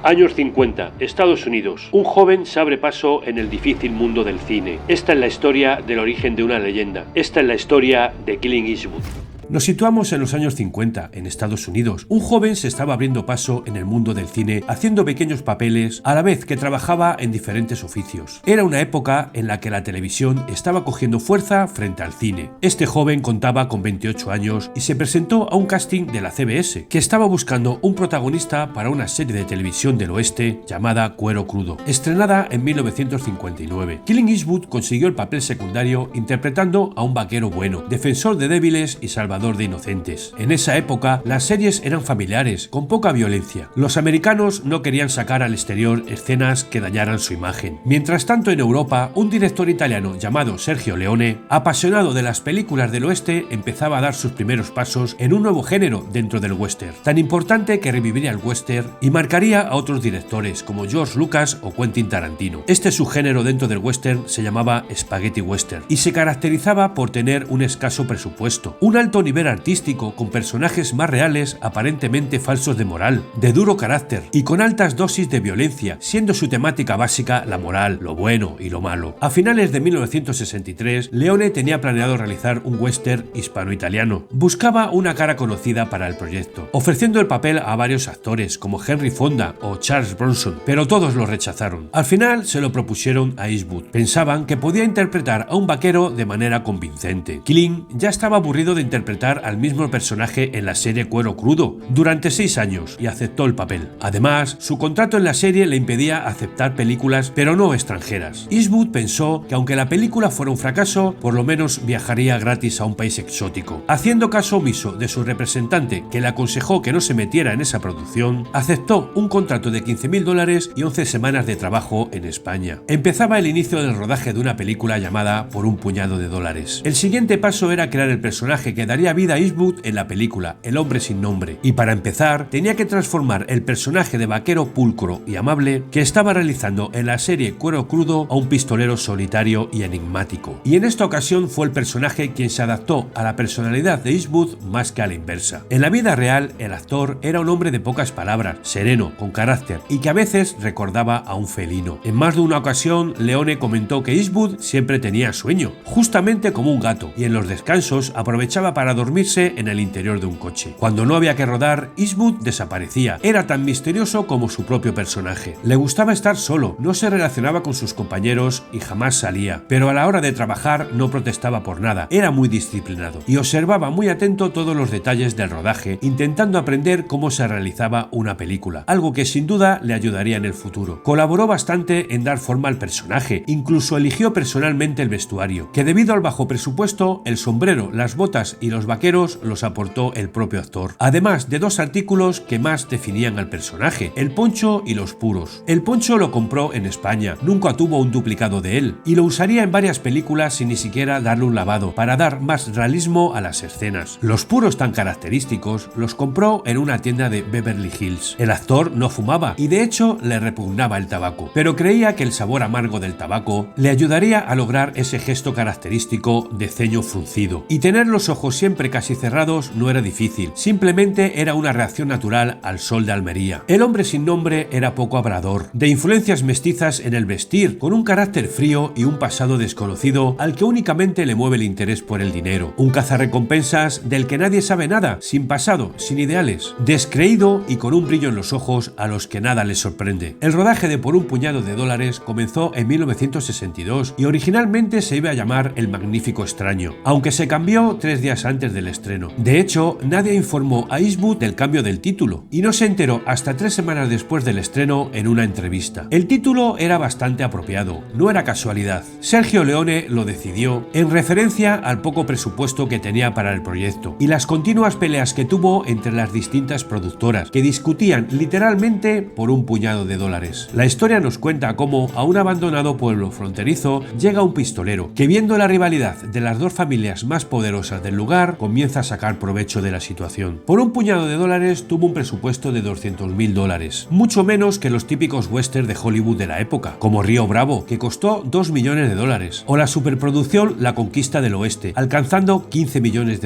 Años 50, Estados Unidos. Un joven se abre paso en el difícil mundo del cine. Esta es la historia del origen de una leyenda. Esta es la historia de Clint Eastwood. Nos situamos en los años 50, en Estados Unidos. Un joven se estaba abriendo paso en el mundo del cine, haciendo pequeños papeles, a la vez que trabajaba en diferentes oficios. Era una época en la que la televisión estaba cogiendo fuerza frente al cine. Este joven contaba con 28 años y se presentó a un casting de la CBS, que estaba buscando un protagonista para una serie de televisión del oeste llamada Cuero Crudo, estrenada en 1959. Clint Eastwood consiguió el papel secundario interpretando a un vaquero bueno, defensor de débiles y salvador de inocentes. En esa época, las series eran familiares, con poca violencia. Los americanos no querían sacar al exterior escenas que dañaran su imagen. Mientras tanto, en Europa, un director italiano llamado Sergio Leone, apasionado de las películas del oeste, empezaba a dar sus primeros pasos en un nuevo género dentro del western, tan importante que reviviría el western y marcaría a otros directores como George Lucas o Quentin Tarantino. Este subgénero dentro del western se llamaba Spaghetti Western y se caracterizaba por tener un escaso presupuesto, un alto nivel artístico con personajes más reales, aparentemente falsos de moral, de duro carácter y con altas dosis de violencia, siendo su temática básica la moral, lo bueno y lo malo. A finales de 1963, Leone tenía planeado realizar un western hispano-italiano. Buscaba una cara conocida para el proyecto, ofreciendo el papel a varios actores como Henry Fonda o Charles Bronson, pero todos lo rechazaron. Al final se lo propusieron a Eastwood. Pensaban que podía interpretar a un vaquero de manera convincente. Clint ya estaba aburrido de interpretar al mismo personaje en la serie Cuero Crudo durante 6 años y aceptó el papel. Además, su contrato en la serie le impedía aceptar películas, pero no extranjeras. Eastwood pensó que aunque la película fuera un fracaso, por lo menos viajaría gratis a un país exótico. Haciendo caso omiso de su representante, que le aconsejó que no se metiera en esa producción, aceptó un contrato de $15.000 y 11 semanas de trabajo en España. Empezaba el inicio del rodaje de una película llamada Por un puñado de dólares. El siguiente paso era crear el personaje que daría vida a Eastwood en la película El hombre sin nombre, y para empezar tenía que transformar el personaje de vaquero pulcro y amable que estaba realizando en la serie Cuero Crudo a un pistolero solitario y enigmático. Y en esta ocasión fue el personaje quien se adaptó a la personalidad de Eastwood más que a la inversa. En la vida real, el actor era un hombre de pocas palabras, sereno, con carácter y que a veces recordaba a un felino. En más de una ocasión, Leone comentó que Eastwood siempre tenía sueño, justamente como un gato, y en los descansos aprovechaba para dormirse en el interior de un coche. Cuando no había que rodar, Eastwood desaparecía. Era tan misterioso como su propio personaje. Le gustaba estar solo, no se relacionaba con sus compañeros y jamás salía, pero a la hora de trabajar no protestaba por nada, era muy disciplinado y observaba muy atento todos los detalles del rodaje, intentando aprender cómo se realizaba una película, algo que sin duda le ayudaría en el futuro. Colaboró bastante en dar forma al personaje, incluso eligió personalmente el vestuario, que debido al bajo presupuesto, el sombrero, las botas y los vaqueros los aportó el propio actor, además de 2 artículos que más definían al personaje, el poncho y los puros. El poncho lo compró en España, nunca tuvo un duplicado de él, y lo usaría en varias películas sin ni siquiera darle un lavado, para dar más realismo a las escenas. Los puros tan característicos los compró en una tienda de Beverly Hills. El actor no fumaba y de hecho le repugnaba el tabaco, pero creía que el sabor amargo del tabaco le ayudaría a lograr ese gesto característico de ceño fruncido, y tener los ojos siempre casi cerrados no era difícil, simplemente era una reacción natural al sol de Almería. El hombre sin nombre era poco hablador, de influencias mestizas en el vestir, con un carácter frío y un pasado desconocido al que únicamente le mueve el interés por el dinero. Un cazarrecompensas del que nadie sabe nada, sin pasado, sin ideales, descreído y con un brillo en los ojos a los que nada les sorprende. El rodaje de Por un puñado de dólares comenzó en 1962 y originalmente se iba a llamar El magnífico extraño, aunque se cambió 3 días antes del estreno. De hecho, nadie informó a Eastwood del cambio del título y no se enteró hasta 3 semanas después del estreno en una entrevista. El título era bastante apropiado, no era casualidad. Sergio Leone lo decidió en referencia al poco presupuesto que tenía para el proyecto y las continuas peleas que tuvo entre las distintas productoras, que discutían literalmente por un puñado de dólares. La historia nos cuenta cómo a un abandonado pueblo fronterizo llega un pistolero que, viendo la rivalidad de las 2 familias más poderosas del lugar, Omar comienza a sacar provecho de la situación. Por un puñado de dólares tuvo un presupuesto de $200.000, mucho menos que los típicos western de Hollywood de la época, como Río Bravo, que costó $2 millones, o la superproducción La Conquista del Oeste, alcanzando $15 millones.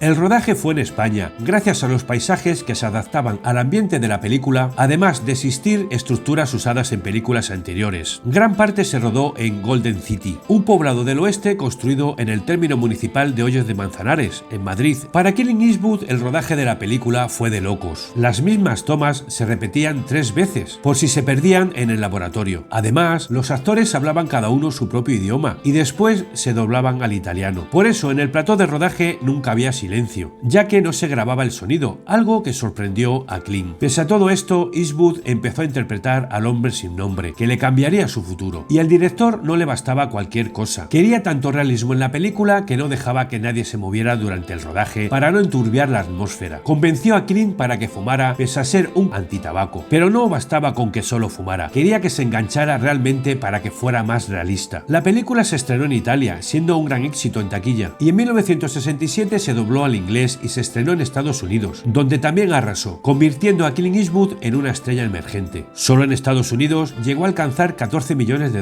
El rodaje fue en España, gracias a los paisajes que se adaptaban al ambiente de la película, además de existir estructuras usadas en películas anteriores. Gran parte se rodó en Golden City, un poblado del oeste construido en el término municipal de Hoyos de Manzanares, en Madrid. Para Clint Eastwood, el rodaje de la película fue de locos. Las mismas tomas se repetían 3 veces, por si se perdían en el laboratorio. Además, los actores hablaban cada uno su propio idioma y después se doblaban al italiano. Por eso, en el plató de rodaje nunca había silencio, ya que no se grababa el sonido, algo que sorprendió a Clint. Pese a todo esto, Eastwood empezó a interpretar al hombre sin nombre, que le cambiaría su futuro. Y al director no le bastaba cualquier cosa. Quería tanto realismo en la película que no dejaba que nadie se moviera durante el rodaje para no enturbiar la atmósfera. Convenció a Clint para que fumara, pese a ser un antitabaco. Pero no bastaba con que solo fumara, quería que se enganchara realmente para que fuera más realista. La película se estrenó en Italia, siendo un gran éxito en taquilla, y en 1967 se dobló al inglés y se estrenó en Estados Unidos, donde también arrasó, convirtiendo a Clint Eastwood en una estrella emergente. Solo en Estados Unidos llegó a alcanzar $14 millones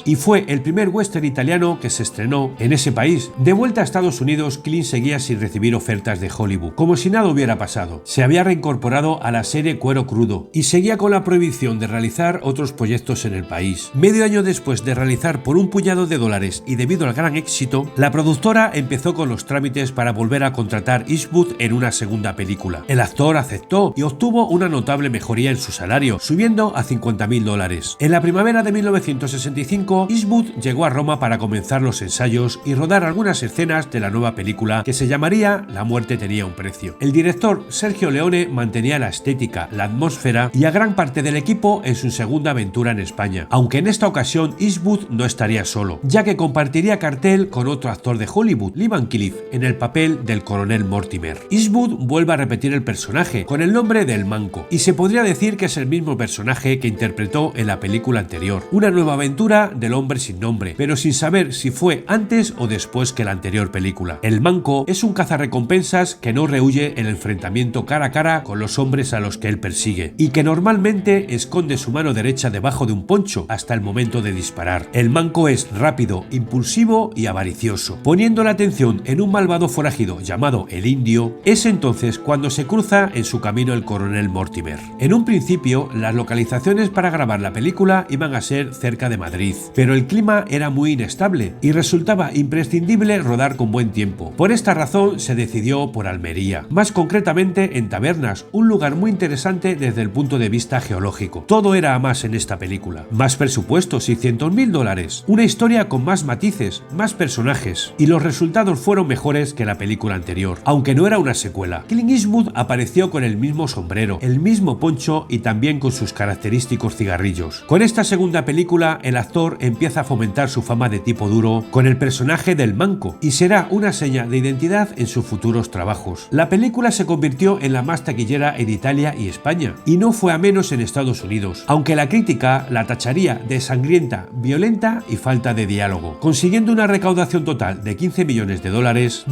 y fue el primer western italiano que se estrenó en ese país. De vuelta a Estados Unidos, Clint seguía sin recibir ofertas de Hollywood, como si nada hubiera pasado. Se había reincorporado a la serie Cuero Crudo y seguía con la prohibición de realizar otros proyectos en el país. Medio año después de realizar por un puñado de dólares y debido al gran éxito, la productora empezó con los trámites para volver a contratar Eastwood en una segunda película. El actor aceptó y obtuvo una notable mejoría en su salario, subiendo a $50.000. En la primavera de 1965, Eastwood llegó a Roma para comenzar los ensayos y rodar algunas escenas de la nueva película que se llamaría La muerte tenía un precio. El director Sergio Leone mantenía la estética, la atmósfera y a gran parte del equipo en su segunda aventura en España, aunque en esta ocasión Eastwood no estaría solo, ya que compartiría cartel con otro actor de Hollywood, Lee Van Cleef, en el papel del coronel Mortimer. Eastwood vuelve a repetir el personaje, con el nombre del Manco, y se podría decir que es el mismo personaje que interpretó en la película anterior. Una nueva aventura del hombre sin nombre, pero sin saber si fue antes o después que la anterior película. El Manco es un cazarrecompensas que no rehúye el enfrentamiento cara a cara con los hombres a los que él persigue, y que normalmente esconde su mano derecha debajo de un poncho hasta el momento de disparar. El Manco es rápido, impulsivo y avaricioso. Poniendo la atención en un malvado forajido llamado el Indio, es entonces cuando se cruza en su camino el coronel Mortimer. En un principio, las localizaciones para grabar la película iban a ser cerca de Madrid, pero el clima era muy inestable y resultaba imprescindible rodar con buen tiempo. Por esta razón se decidió por Almería, más concretamente en Tabernas, un lugar muy interesante desde el punto de vista geológico. Todo era a más en esta película. Más presupuesto, $600.000, una historia con más matices, más personajes, y los resultados fueron mejores que la película anterior, aunque no era una secuela. Clint Eastwood apareció con el mismo sombrero, el mismo poncho y también con sus característicos cigarrillos. Con esta segunda película, el actor empieza a fomentar su fama de tipo duro con el personaje del Manco y será una seña de identidad en sus futuros trabajos. La película se convirtió en la más taquillera en Italia y España, y no fue a menos en Estados Unidos, aunque la crítica la tacharía de sangrienta, violenta y falta de diálogo. Consiguiendo una recaudación total de $15 millones,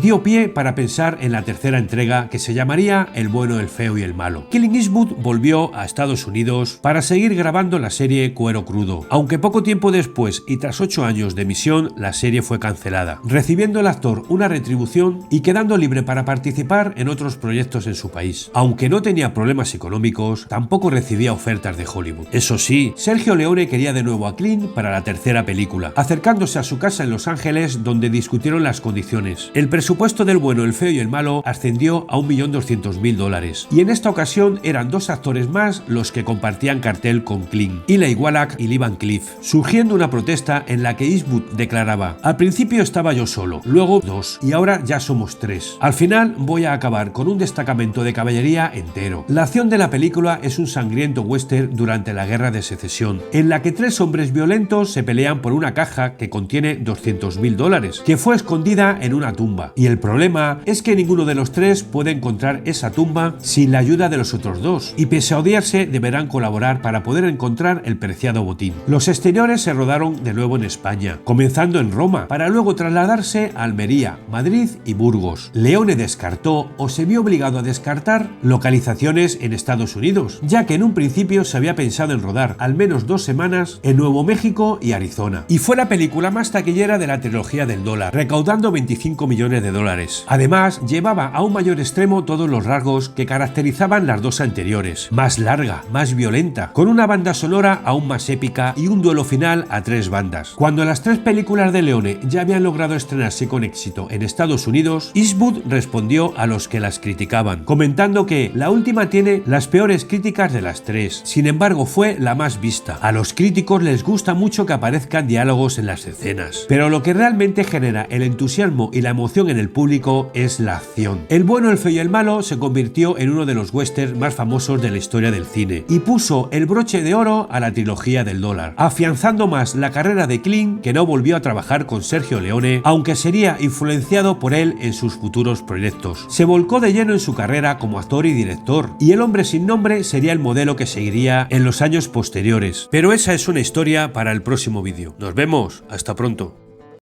dio pie para pensar en la tercera entrega, que se llamaría El bueno, el feo y el malo. Clint Eastwood volvió a Estados Unidos para seguir grabando la serie Cuero Crudo, aunque poco tiempo después y tras 8 años de emisión, la serie fue cancelada, recibiendo el actor una retribución y quedando libre para participar en otros proyectos en su país. Aunque no tenía problemas económicos, tampoco recibía ofertas de Hollywood. Eso sí, Sergio Leone quería de nuevo a Clint para la tercera película, acercándose a su casa en Los Ángeles, donde discutieron las condiciones. El presupuesto del bueno, el feo y el malo ascendió a $1.200.000, y en esta ocasión eran 2 actores más los que compartían cartel con Clint, Eli Wallach y Lee Van Cleef, surgiendo una protesta en la que Eastwood declaraba: al principio estaba yo solo, luego 2 y ahora ya somos 3. Al final voy a acabar con un destacamento de caballería entero. La acción de la película es un sangriento western durante la Guerra de Secesión, en la que 3 hombres violentos se pelean por una caja que contiene $200.000, que fue escondida en una tumba, y el problema es que ninguno de los 3 puede encontrar esa tumba sin la ayuda de los otros 2, y pese a odiarse deberán colaborar para poder encontrar el preciado botín. Los exteriores se rodaron de nuevo en España, comenzando en Roma, para luego trasladarse a Almería, Madrid y y Burgos. Leone descartó o se vio obligado a descartar localizaciones en Estados Unidos, ya que en un principio se había pensado en rodar al menos 2 semanas en Nuevo México y Arizona. Y fue la película más taquillera de la trilogía del dólar, recaudando 25 millones de dólares. Además, llevaba a un mayor extremo todos los rasgos que caracterizaban las dos anteriores: más larga, más violenta, con una banda sonora aún más épica y un duelo final a 3 bandas. Cuando las 3 películas de Leone ya habían logrado estrenarse con éxito en Estados Unidos, Eastwood respondió a los que las criticaban, comentando que la última tiene las peores críticas de las 3, sin embargo fue la más vista. A los críticos les gusta mucho que aparezcan diálogos en las escenas, pero lo que realmente genera el entusiasmo y la emoción en el público es la acción. El bueno, el feo y el malo se convirtió en uno de los westerns más famosos de la historia del cine y puso el broche de oro a la trilogía del dólar, afianzando más la carrera de Clint, que no volvió a trabajar con Sergio Leone, aunque sería influenciado por él en sus futuros proyectos. Se volcó de lleno en su carrera como actor y director, y El hombre sin nombre sería el modelo que seguiría en los años posteriores. Pero esa es una historia para el próximo vídeo. Nos vemos, hasta pronto.